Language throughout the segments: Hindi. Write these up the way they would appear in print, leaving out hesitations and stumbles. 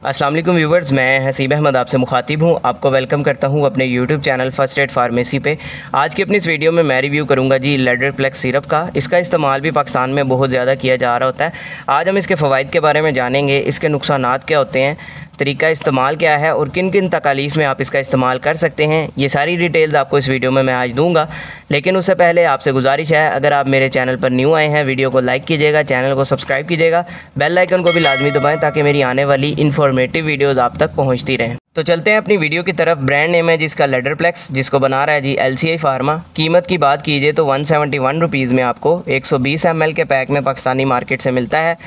अस्सलाम वालेकुम व्यूवर्स, मैं हसीब अहमद आपसे मुखातिब हूँ। आपको वेलकम करता हूँ अपने YouTube channel first aid pharmacy पे। आज की अपनी इस वीडियो में मैं रिव्यू करूँगा जी लेडरप्लेक्स सिरप का। इसका इस्तेमाल भी पाकिस्तान में बहुत ज़्यादा किया जा रहा होता है। आज हम इसके फ़वाइद के बारे में जानेंगे, इसके नुकसानात क्या होते हैं, तरीका इस्तेमाल क्या है और किन किन तकालीफ में आप इसका इस्तेमाल कर सकते हैं। ये सारी डिटेल्स आपको इस वीडियो में मैं आज दूंगा। लेकिन उससे पहले आपसे गुजारिश है, अगर आप मेरे चैनल पर न्यू आए हैं, वीडियो को लाइक कीजिएगा, चैनल को सब्सक्राइब कीजिएगा, बेल आइकन को भी लाजमी दबाएं ताकि मेरी आने वाली इन्फॉर्मेटिव वीडियोज़ आप तक पहुँचती रहें। तो चलते हैं अपनी वीडियो की तरफ। ब्रांड नेम है जिसका लेडरप्लेक्स, जिसको बना रहा है जी LCI फार्मा। कीमत की बात कीजिए तो 171 रुपीज़ में आपको 120 ml के पैक में पाकिस्तानी मार्केट से मिलता है।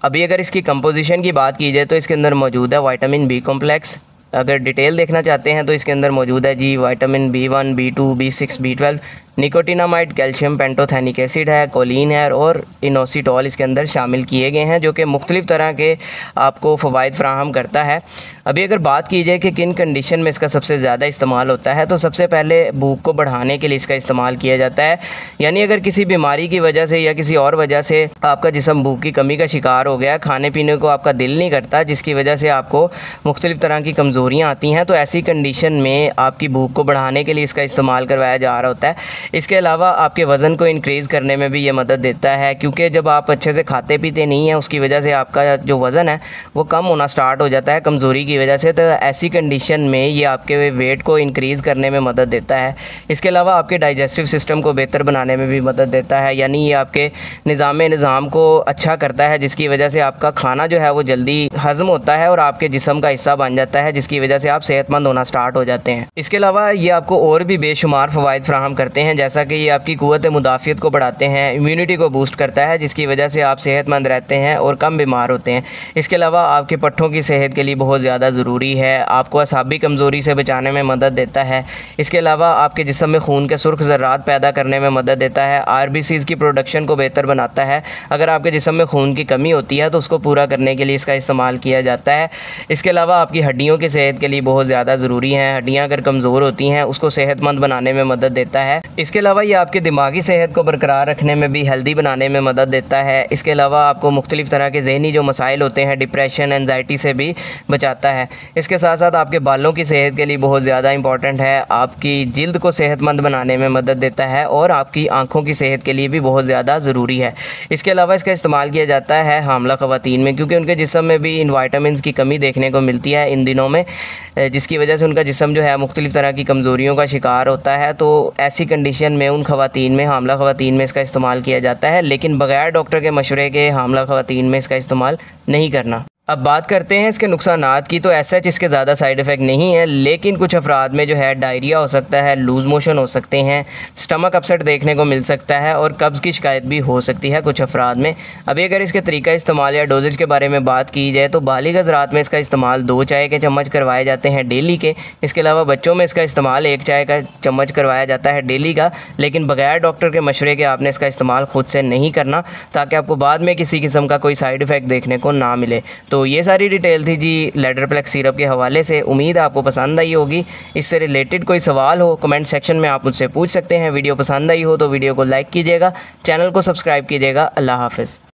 अभी अगर इसकी कंपोजिशन की बात की जाए तो इसके अंदर मौजूद है विटामिन B कॉम्प्लेक्स। अगर डिटेल देखना चाहते हैं तो इसके अंदर मौजूद है जी vitamin B1, B2, B6, B12, nicotinamide, calcium pantothenic acid है, कोलिन है और इनोसिटॉल इसके अंदर शामिल किए गए हैं, जो कि मुख्तलिफ़ तरह के आपको फ़वाइद फ़राहम करता है। अभी अगर बात की जाए कि किन कंडीशन में इसका सबसे ज़्यादा इस्तेमाल होता है, तो सबसे पहले भूख को बढ़ाने के लिए इसका इस्तेमाल किया जाता है। यानी अगर किसी बीमारी की वजह से या किसी और वजह से आपका जिस्म भूख की कमी का शिकार हो गया, खाने पीने को आपका दिल नहीं करता, जिसकी वजह से आपको मुख्तलिफ़ तरह की कमज़ोरियाँ आती हैं, तो ऐसी कंडीशन में आपकी भूख को बढ़ाने के लिए इसका इस्तेमाल करवाया जा रहा होता है। इसके अलावा आपके वज़न को इंक्रीज़ करने में भी ये मदद देता है, क्योंकि जब आप अच्छे से खाते पीते नहीं हैं, उसकी वजह से आपका जो वज़न है वो कम होना स्टार्ट हो जाता है कमज़ोरी की वजह से। तो ऐसी कंडीशन में ये आपके वेट को इंक्रीज़ करने में मदद देता है। इसके अलावा आपके डाइजेस्टिव सिस्टम को बेहतर बनाने में भी मदद देता है, यानी ये आपके निज़ाम को अच्छा करता है, जिसकी वजह से आपका खाना जो है वो जल्दी हज़म होता है और आपके जिस्म का हिस्सा बन जाता है, जिसकी वजह से आप सेहतमंद होना स्टार्ट हो जाते हैं। इसके अलावा ये आपको और भी बेशुमार फ़वाइद फ़राहम करते हैं, जैसा कि ये आपकी क़ुव्वत मुदाफ़ियत को बढ़ाते हैं, इम्यूनिटी को बूस्ट करता है, जिसकी वजह से आप सेहतमंद रहते हैं और कम बीमार होते हैं। इसके अलावा आपके पट्ठों की सेहत के लिए बहुत ज़्यादा ज़रूरी है, आपको असाबी कमज़ोरी से बचाने में मदद देता है। इसके अलावा आपके जिस्म में खून के सुर्ख ज़र्रात पैदा करने में मदद देता है, RBCs की प्रोडक्शन को बेहतर बनाता है। अगर आपके जिस्म में खून की कमी होती है तो उसको पूरा करने के लिए इसका इस्तेमाल किया जाता है। इसके अलावा आपकी हड्डियों की सेहत के लिए बहुत ज़्यादा ज़रूरी है। हड्डियाँ अगर कमज़ोर होती हैं उसको सेहतमंद बनाने में मदद देता है। इसके अलावा ये आपके दिमागी सेहत को बरकरार रखने में भी, हेल्दी बनाने में मदद देता है। इसके अलावा आपको मुख्तलिफ़ तरह के ज़हनी जो मसाइल होते हैं, डिप्रेशन, एंजाइटी से भी बचाता है। इसके साथ साथ आपके बालों की सेहत के लिए बहुत ज़्यादा इंपॉर्टेंट है, आपकी जिल्द को सेहतमंद बनाने में मदद देता है और आपकी आँखों की सेहत के लिए भी बहुत ज़्यादा ज़रूरी है। इसके अलावा इसका इस्तेमाल किया जाता है हामला ख़वातीन में, क्योंकि उनके जिस्म में भी इन विटामिन्स की कमी देखने को मिलती है इन दिनों में, जिसकी वजह से उनका जिस्म जो है मुख्तलिफ़ तरह की कमज़ोरियों का शिकार होता है। तो ऐसी कंडीशन में उन ख़वातीन में, हामला ख़वातीन में इसका इस्तेमाल किया जाता है, लेकिन बग़ैर डॉक्टर के मशवरे के हामला ख़वातीन में इसका इस्तेमाल नहीं करना। अब बात करते हैं इसके नुकसानात की। तो ऐसा इसके ज़्यादा साइड इफ़ेक्ट नहीं है, लेकिन कुछ अफराद में जो है डायरिया हो सकता है, लूज़ मोशन हो सकते हैं, स्टमक अपसेट देखने को मिल सकता है और कब्ज़ की शिकायत भी हो सकती है कुछ अफराद में। अभी अगर इसके तरीका इस्तेमाल या डोजेज के बारे में बात की जाए तो बालिग़ हज़रात में इसका इस्तेमाल 2 चाय के चम्मच करवाए जाते हैं डेली के। इसके अलावा बच्चों में इसका इस्तेमाल 1 चाय का चम्मच करवाया जाता है डेली का, लेकिन बग़ैर डॉक्टर के मशवरे के आपने इसका इस्तेमाल खुद से नहीं करना, ताकि आपको बाद में किसी किस्म का कोई साइड इफ़ेक्ट देखने को ना मिले। तो ये सारी डिटेल थी जी लेडरप्लेक्स सिरप के हवाले से। उम्मीद आपको पसंद आई होगी। इससे रिलेटेड कोई सवाल हो कमेंट सेक्शन में आप मुझसे पूछ सकते हैं। वीडियो पसंद आई हो तो वीडियो को लाइक कीजिएगा, चैनल को सब्सक्राइब कीजिएगा। अल्लाह हाफ़िज़।